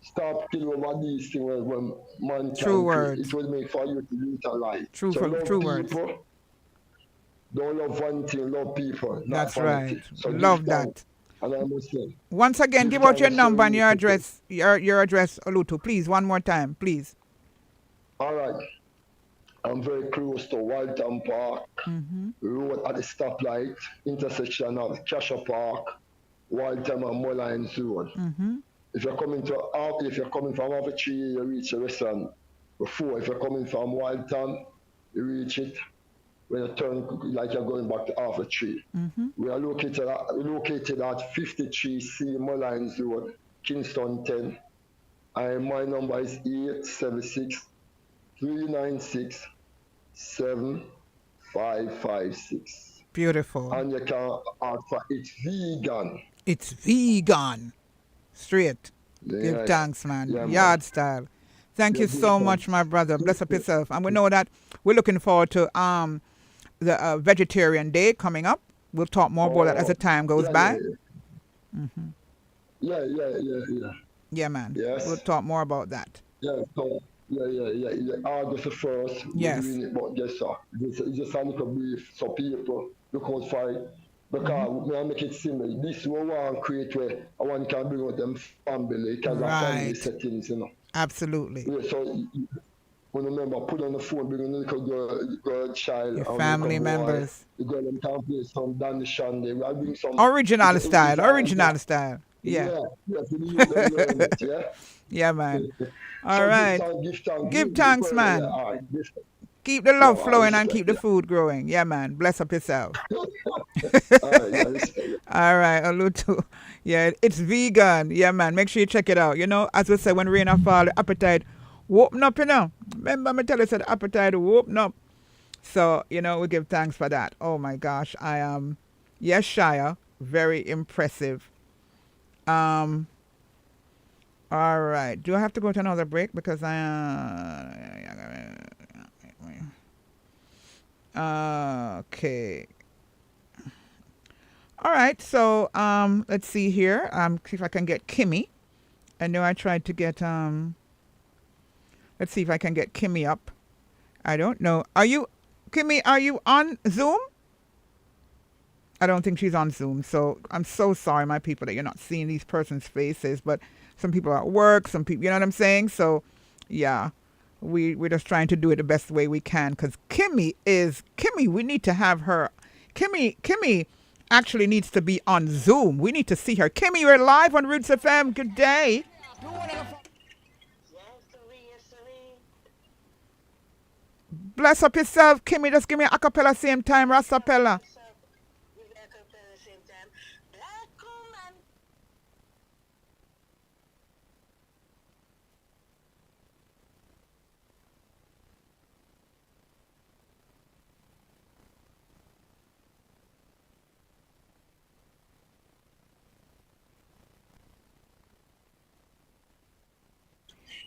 stop killing over these things when man True can create. words. It was made for you to utilize. True So love true people, words. don't love one thing, love people, not That's vanity. right. So give Love thanks. that. And I must say, Once again, give give out your thanks to number and you your people. address. Your address, Olutu. Please, one more time, please. All right. I'm very close to Walton Park, road at the stoplight, intersection of Casher Park, Walton and Mullines Road. If you're coming from Tree, you reach the restaurant before. If you're coming from Walton, you reach it when you turn like you're going back to Tree. We are located at 53C Mullines Road, Kingston 10. And my number is 876 396 7556. Beautiful. And you can ask for it's vegan. It's vegan. Straight. Give Yeah, thanks, man. yeah, man. Yard style. Thank Yeah, you give so thanks. much, my brother. Bless up yourself. And we know that we're looking forward to the vegetarian day coming up. We'll talk more about that as the time goes by. Yeah. Yeah, man. Yes. We'll talk more about that. Yeah, so, yeah. August the 1st, Yes. we're doing it, but yes, sir. It's just a little brief, so people look out for it. Because we make it simple. This is what we want to create where one can bring out them family, because of family Right. settings, Absolutely. Yeah, so when remember, put on the phone, bring a little girl child, Your and family little boy. members. The girl them can play some Danny Shandy. I bring some Original it's style. a- Original style. Yeah. Yeah, for the youth them learn it, yeah. Yeah, man. All So right. Give thanks, man. Yeah, all right, give thanks. Keep the love Yeah, flowing and respect, keep the yeah. food growing. Yeah, man. Bless up yourself. All right, yeah, respect. All right, Olutu. Yeah, it's vegan. Yeah, man. Make sure you check it out. As we say, when rain or fall, the appetite whooping up, Remember me tell you, the appetite whooping up. So, we give thanks for that. Oh, my gosh. I am, yes, Shia. Very impressive. All right. Do I have to go to another break? Because okay. All right. So let's see here. See if I can get Kimmy. I know I tried to get let's see if I can get Kimmy up. I don't know. Kimmy, are you on Zoom? I don't think she's on Zoom. So I'm so sorry, my people, that you're not seeing these persons' faces. But some people are at work, some people, you know what I'm saying? So, yeah, we're just trying to do it the best way we can. Because Kimmy, we need to have her. Kimmy, actually needs to be on Zoom. We need to see her. Kimmy, you're live on Roots FM. Good day. Bless up yourself, Kimmy. Just give me a cappella same time, Rastapella.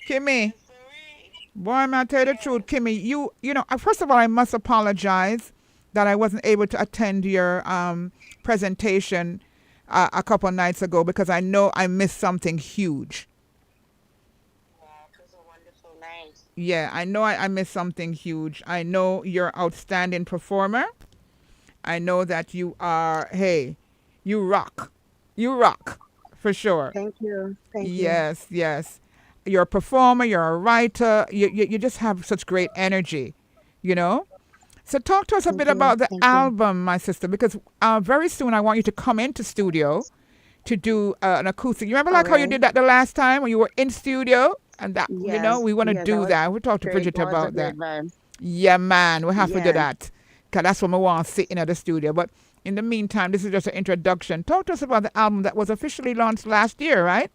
Kimmy. Boy, I'm gonna tell you the truth, Kimmy. You know, first of all, I must apologize that I wasn't able to attend your presentation a couple of nights ago because I know I missed something huge. Yeah, it was a wonderful night. Yeah, I know I missed something huge. I know you're an outstanding performer. I know that you are, hey, you rock. You rock, for sure. Thank you. Thank you. Yes, yes. You're a performer, you're a writer, you just have such great energy, you know? So talk to us a bit about the album, my sister, because very soon I want you to come into studio to do an acoustic. You remember like how you did that the last time when you were in studio? And that, you know, we want to do that. We'll talk to Bridget about that. Yeah, man, we have to do that. Because that's when we want to sit in at the studio. But in the meantime, this is just an introduction. Talk to us about the album that was officially launched last year, right?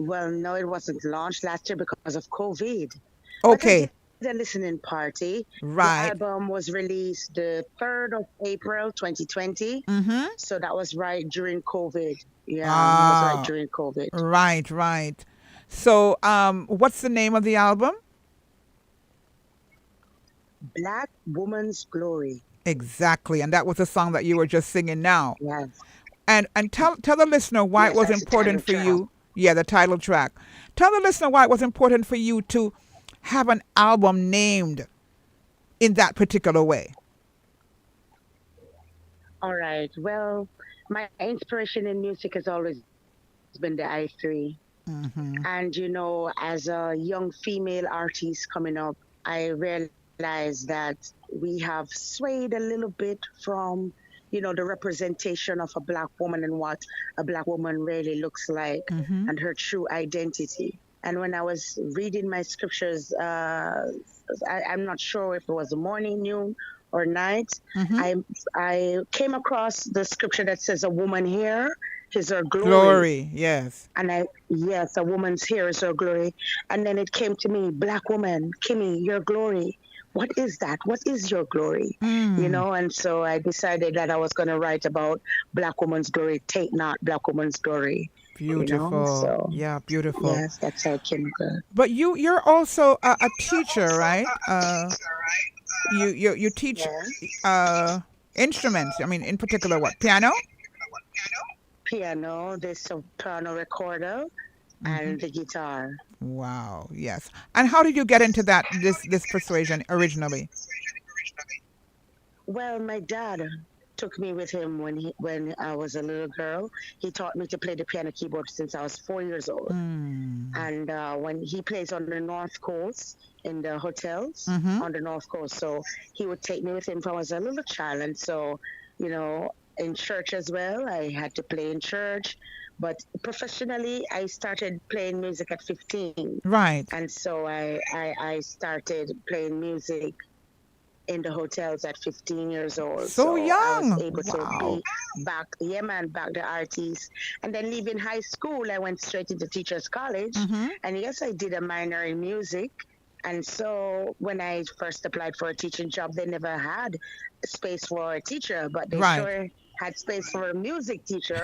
Well, no, it wasn't launched last year because of COVID. Okay. The listening party. Right. The album was released the 3rd of April, 2020. Mm-hmm. So that was right during COVID. Yeah, it was right during COVID. Right, right. So what's the name of the album? Black Woman's Glory. Exactly. And that was the song that you were just singing now. Yes. And tell the listener why it was important for you. Yeah, the title track. Tell the listener why it was important for you to have an album named in that particular way. All right. Well, my inspiration in music has always been the I3. Mm-hmm. And, you know, as a young female artist coming up, I realized that we have swayed a little bit from, you know, the representation of a Black woman and what a Black woman really looks like and her true identity. And when I was reading my scriptures, I'm not sure if it was morning, noon, or night, I came across the scripture that says a woman here is her glory. Glory, yes. And yes, a woman's here is her glory. And then it came to me, Black woman, Kimmy, your glory. What is that? What is your glory? You know, and so I decided that I was going to write about Black woman's glory, take not Black woman's glory. Beautiful. You know? So, yeah, beautiful. Yes, that's how it came good. But you're also a teacher, right? You teach instruments. I mean, in particular, what? Piano? Piano, the soprano recorder, and the guitar. Wow, yes. And how did you get into this persuasion originally? Well, my dad took me with him when I was a little girl. He taught me to play the piano keyboard since I was 4 years old. And when he plays on the North Coast in the hotels on the North Coast, so he would take me with him when I was a little child. And so, you know, in church as well, I had to play in church. But professionally, I started playing music at 15. Right. And so I started playing music in the hotels at 15 years old. So young. I was able to be back the artist. And then leaving high school, I went straight into teacher's college. And yes, I did a minor in music. And so when I first applied for a teaching job, they never had space for a teacher, but they sure had space for a music teacher.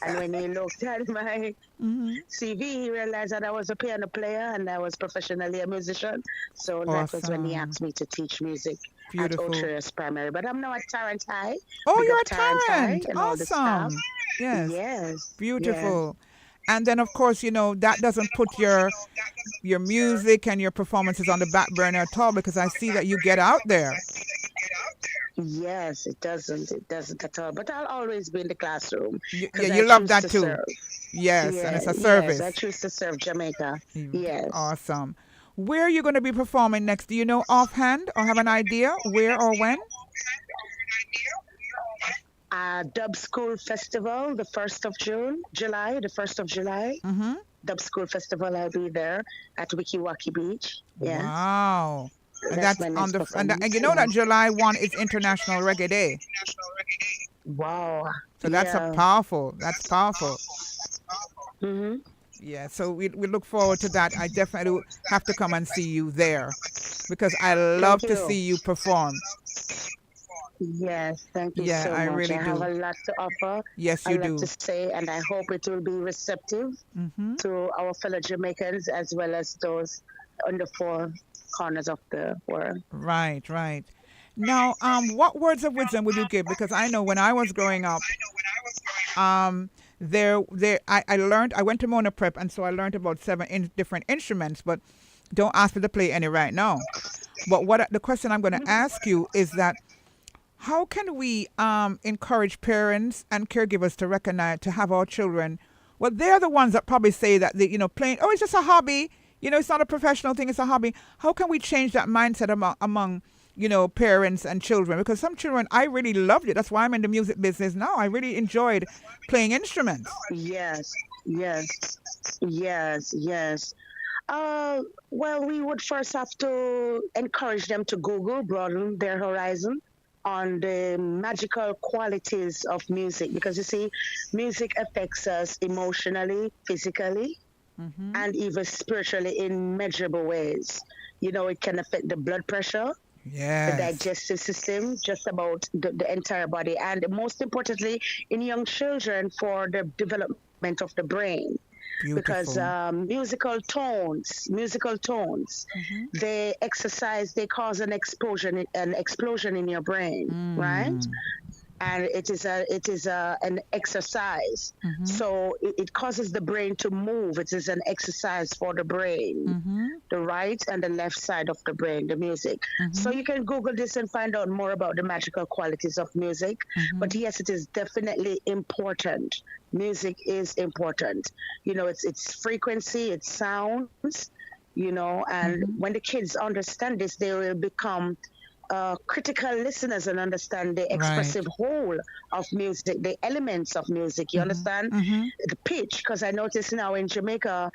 And when he looked at my CV, he realized that I was a piano player and I was professionally a musician. So that was when he asked me to teach music at Old Trails Primary. But I'm now at Tarrant High. Oh, you're at Tarrant. Awesome. Yes. Yes. Beautiful. Yes. And then, of course, you know, that doesn't put your music and your performances on the back burner at all, because I see that you get out there. Yes, it doesn't. It doesn't at all. But I'll always be in the classroom. Yeah, you love that too. Yes, and it's a service. Yes, I choose to serve Jamaica. Yes. Awesome. Where are you going to be performing next? Do you know offhand or have an idea where or when? Dub School Festival, the 1st of July, the 1st of July. Mm-hmm. Dub School Festival, I'll be there at Wikiwaki Beach. Yeah. Wow. And That's that's my on next the and performance. you know that July 1 is International Reggae Day. Wow. So that's a Yeah. powerful. That's powerful. Mm-hmm. Yeah. So we look forward to that. I definitely have to come and see you there because I love Thank to you. see you perform. Yes, thank you Yeah, so I much. really I have do. a lot to offer, Yes, a you lot to do. say, and I hope it will be receptive Mm-hmm. to our fellow Jamaicans as well as those on the four corners of the world. Right, right. Now, what words of wisdom would you give? Because I know when I was growing up, um, I learned. I went to Mona Prep, and so I learned about different instruments. But don't ask me to play any right now. But the question I'm going to ask you is that how can we encourage parents and caregivers to recognize to have our children? Well, they're the ones that probably say that playing. Oh, it's just a hobby. It's not a professional thing. It's a hobby. How can we change that mindset among parents and children? Because some children, I really loved it. That's why I'm in the music business now. I really enjoyed playing instruments. Yes, yes, yes, yes. Well, we would first have to encourage them to Google, broaden their horizon on the magical qualities of music because you see, music affects us emotionally, physically, and even spiritually in measurable ways. It can affect the blood pressure, the Yes. digestive system, just about the entire body, and most importantly, in young children for the development of the brain because Beautiful. musical tones, they cause an explosion in your brain, right? And it is an exercise. So it causes the brain to move. It is an exercise for the brain, the right and the left side of the brain, the music. So you can Google this and find out more about the magical qualities of music. But yes, it is definitely important. Music is important. It's frequency, it's sounds, and when the kids understand this, they will become critical listeners and understand the Right. expressive whole of music, the elements of music. You understand the pitch? Because I notice now in Jamaica,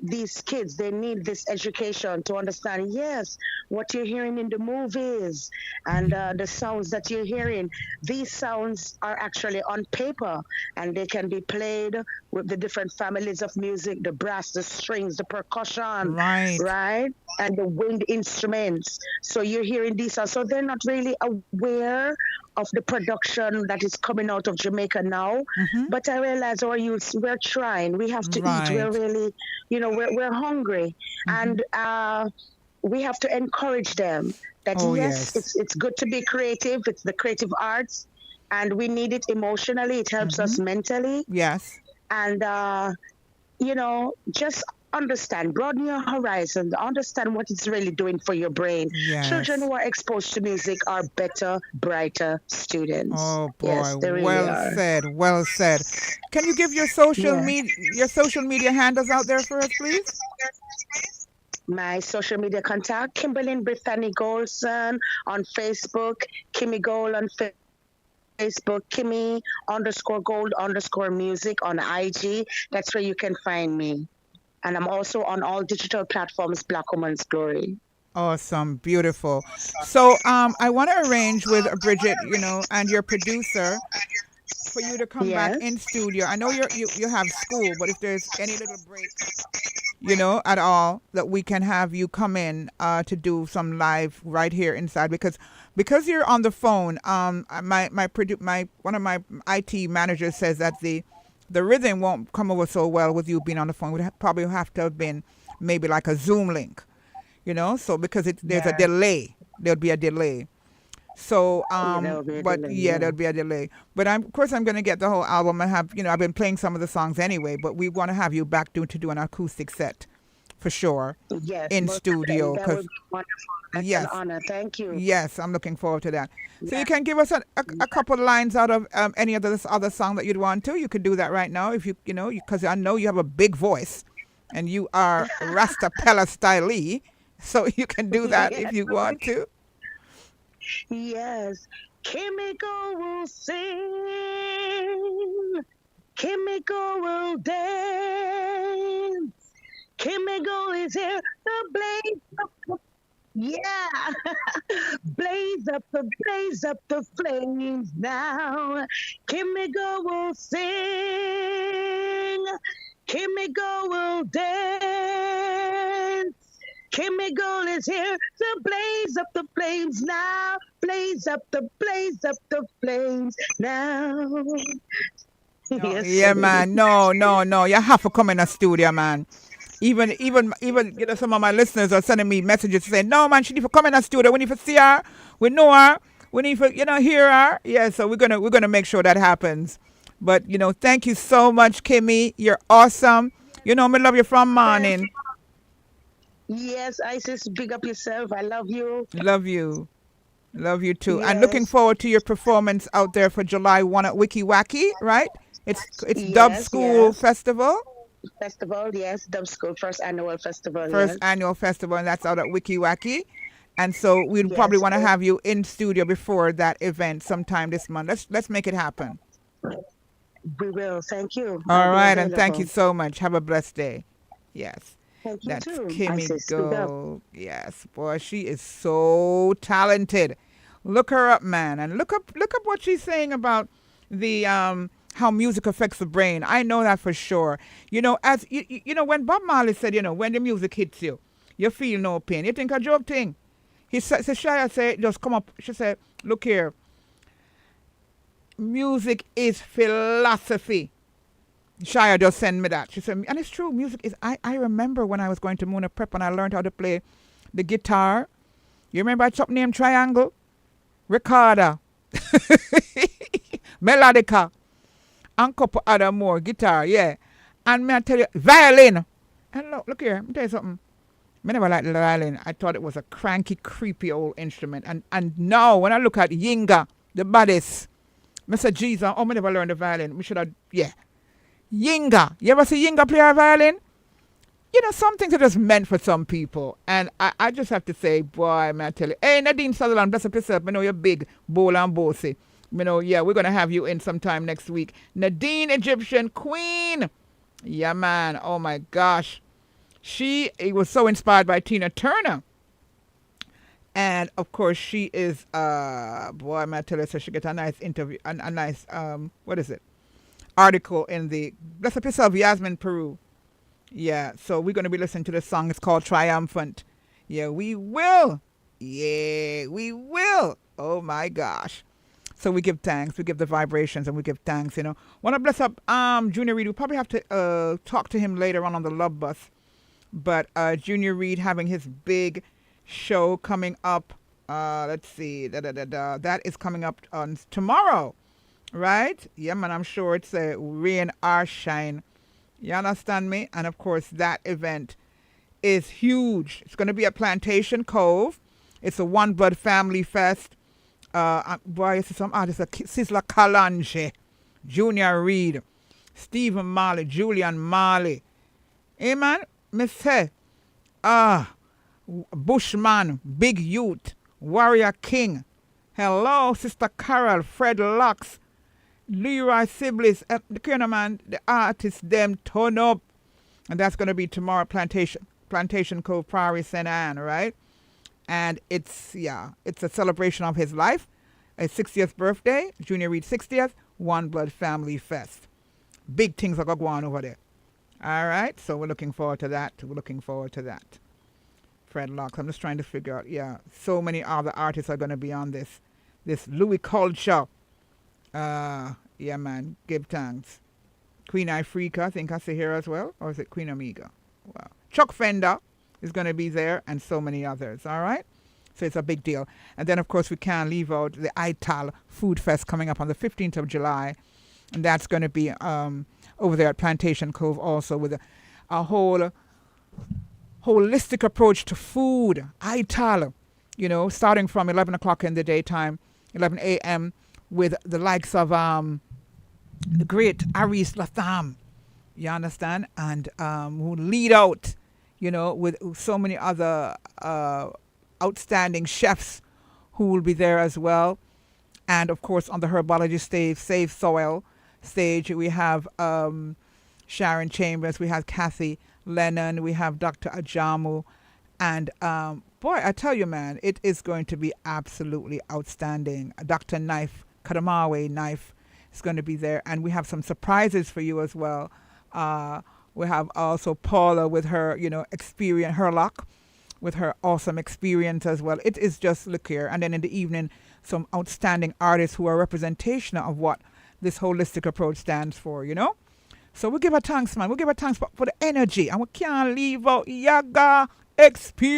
these kids they need this education to understand. Yes, what you're hearing in the movies and the sounds that you're hearing. These sounds are actually on paper, and they can be played with the different families of music: the brass, the strings, the percussion, Right. right? And the wind instruments. So you're hearing these sounds. So they're not really aware of the production that is coming out of Jamaica now. But I realize our youths, we're trying. We have to eat. We're Right. really, we're hungry. And we have to encourage them that Oh, yes, yes. it's good to be creative. It's the creative arts. And we need it emotionally. It helps us mentally. Yes. And just understand, broaden your horizon, understand what it's really doing for your brain. Yes. Children who are exposed to music are better, brighter students. Oh Yes, boy, they really well are. said, well said. Can you give your social media handles out there for us, please? My social media contact, Kimberly Brittany Golson on Facebook, Kimmy Gold on Facebook, Kimmy_Gold_music on IG. That's where you can find me. And I'm also on all digital platforms, Black Woman's Glory. Awesome, beautiful. So I want to arrange with Bridget, and your producer for you to come back in Yes. studio. I know you have school, but if there's any little break, at all, that we can have you come in to do some live right here inside because you're on the phone. One of my IT managers says that the rhythm won't come over so well with you being on the phone. Would probably have to have been maybe like a Zoom link, so because there's a delay. There'll be a delay. So, there'll be a but delay, yeah, yeah. there'll be a delay. But of course, I'm going to get the whole album and have, I've been playing some of the songs anyway. But we want to have you back to do an acoustic set, for sure, Yes. in most studio. definitely. That would be wonderful. That's Yes. an honor. Thank you. Yes, I'm looking forward to that. So you can give us a couple lines out of any of this other song that you'd want to. You could do that right now if because I know you have a big voice, and you are Rastapella stylee, so you can do that if you want to. Yes. Kimiko will sing. Kimiko will dance. Kimiko is here to blaze up the yeah, blaze up the flames now. Kimiko will sing. Kimiko will dance. Kimiko is here to blaze up the flames now. Blaze up the flames now. Yes, Yeah, man. No. You have to come in the studio, man. Even, some of my listeners are sending me messages saying, no, man, she need to come in the studio. We need to see her. We know her. We need to, hear her. Yeah, so we're gonna make sure that happens. But, thank you so much, Kimmy. You're awesome. Me love you from morning. Yes, Isis, big up yourself. I love you. Love you. Love you too. Yes. And looking forward to your performance out there for July 1 at Wiki Wacky, right? It's Yes, Dub School yes. Festival. Festival, yes. Dub School, first annual festival. First yes. annual festival, and that's out at Wiki Wacky. And so we'd Yes, probably want to yes. have you in studio before that event sometime this month. Let's make it happen. We will. Thank you. All I'll be right, and thank you available. so much. Have a blessed day. Yes. Thank you That's too. Kimmy Isis, big up. Gold. Yes, boy, she is so talented. Look her up, man, and look up what she's saying about the how music affects the brain. I know that for sure. As when Bob Marley said, when the music hits you, you feel no pain. You think a joke thing. He said, Shia said, just come up. She said, look here. Music is philosophy. Shia just sent me that. She said, and it's true. Music is. I remember when I was going to Mona Prep and I learned how to play the guitar. You remember a chop named Triangle? Ricarda. Melodica. And couple other more. Guitar, yeah. And me I tell you, violin. And look here. Let me tell you something. I never liked the violin. I thought it was a cranky, creepy old instrument. And now when I look at Yinga, the baddest, I said, Jesus, I never learned the violin. We should have, yeah. Yinga. You ever see Yinga play a violin? Some things are just meant for some people. And I just have to say, boy, man, I tell you. Hey, Nadine Sutherland, bless up yourself. I know you're big, bowl and bossy. Yeah, we're going to have you in sometime next week. Nadine, Egyptian Queen. Yeah, man. Oh, my gosh. She was so inspired by Tina Turner. And, of course, she is, boy, man, I tell you, so she get a nice interview, a nice, what is it? Article in the, bless up yourself, Yasmin Peru. Yeah, so we're going to be listening to the song. It's called Triumphant. Yeah, we will. Yeah, we will. Oh, my gosh. So we give thanks. We give the vibrations and we give thanks, Want to bless up Junior Reid. We'll probably have to talk to him later on the Love Bus. But Junior Reid having his big show coming up. Let's see. That is coming up on tomorrow, right? Yeah, man, I'm sure it's a rain or shine. You understand me? And, of course, that event is huge. It's going to be at Plantation Cove. It's a One Blood Family Fest. Boy, you see some artists like Sizzla Kalonji, Junior Reid, Stephen Marley, Julian Marley. Hey, man, me say, Bushman, Big Youth, Warrior King. Hello, Sister Carol, Fred Locks, Leroy Sibley's, the kind of man, the artists, them turn up. And that's going to be tomorrow, Plantation Cove, Prairie, St. Anne, right? And it's a celebration of his life, a 60th birthday, Junior Reid 60th, One Blood Family Fest. Big things are going to go on over there. All right, so we're looking forward to that. Fred Locks, I'm just trying to figure out, so many other artists are going to be on this Louis Culture. Yeah, man, give thanks. Queen Ifrica, I think I see here as well. Or is it Queen Amiga? Wow. Chuck Fender is going to be there and so many others, all right? So it's a big deal. And then, of course, we can't leave out the ITAL Food Fest coming up on the 15th of July. And that's going to be over there at Plantation Cove also with a whole holistic approach to food. ITAL, starting from 11 o'clock in the daytime, 11 a.m., with the likes of the great Aris Latham, you understand? And who lead out, with so many other outstanding chefs who will be there as well. And of course, on the herbology stage, Save Soil stage, we have Sharon Chambers, we have Kathy Lennon, we have Dr. Ajamu. And boy, I tell you, man, it is going to be absolutely outstanding. Dr. Knife, Kadamawe Knife is going to be there. And we have some surprises for you as well. We have also Paula with her, experience, Herlock, with her awesome experience as well. It is just, look here. And then in the evening, some outstanding artists who are representation of what this holistic approach stands for, So we'll give her thanks, man. We'll give her thanks for the energy. And we can't leave out Yaga experience.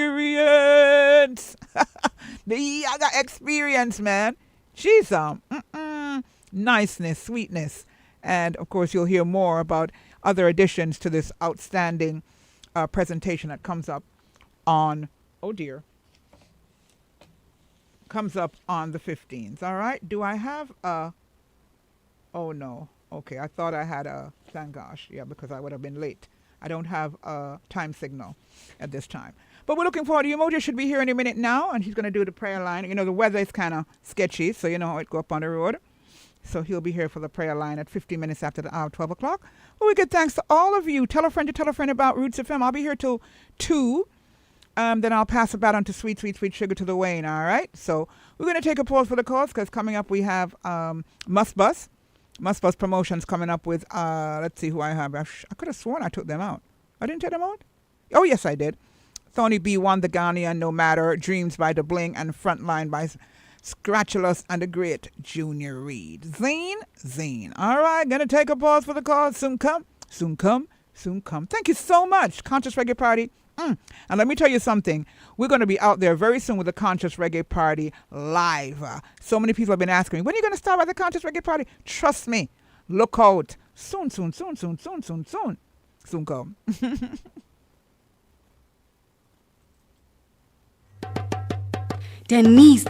The Yaga experience, man. She's niceness, sweetness. And of course, you'll hear more about other additions to this outstanding presentation that comes up on, comes up on the 15th. All right. Do I have oh no. Okay. I thought I had thank gosh. Yeah, because I would have been late. I don't have a time signal at this time. But we're looking forward to you. Mojo should be here any minute now, and he's going to do the prayer line. The weather is kind of sketchy, so you know how it go up on the road. So he'll be here for the prayer line at 50 minutes after the hour, 12 o'clock. Well, we give thanks to all of you. Tell a friend about Roots FM. I'll be here till 2. Then I'll pass it back on to Sweet, Sweet, Sweet Sugar to the Wayne, all right? So we're going to take a pause for the calls because coming up we have Must Bus Promotions coming up with, let's see who I have. I could have sworn I took them out. I didn't take them out? Oh, yes, I did. Thorny B1, The Ghanaian, No Matter, Dreams by The Bling, and Frontline by Scratchulous and the Great Junior Reed. Zine. All right, going to take a pause for the calls. Soon come. Thank you so much, Conscious Reggae Party. And let me tell you something. We're going to be out there very soon with the Conscious Reggae Party live. So many people have been asking me, when are you going to start by the Conscious Reggae Party? Trust me. Look out. Soon. Soon come. Denise,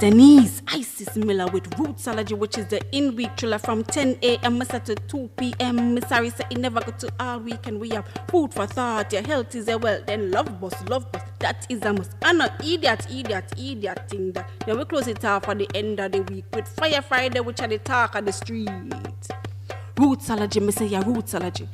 Isis Miller with Rotsology, which is the in-week thriller from 10 a.m. to 2 p.m. Miss Harry said it never go to all weekend. We have food for thought, your health is a wealth, then love bus, that is a must. And not idiot thing that. Then we close it off at the end of the week with Fire Friday, which are the talk of the street. Rotsology, me say yeah, Rotsology.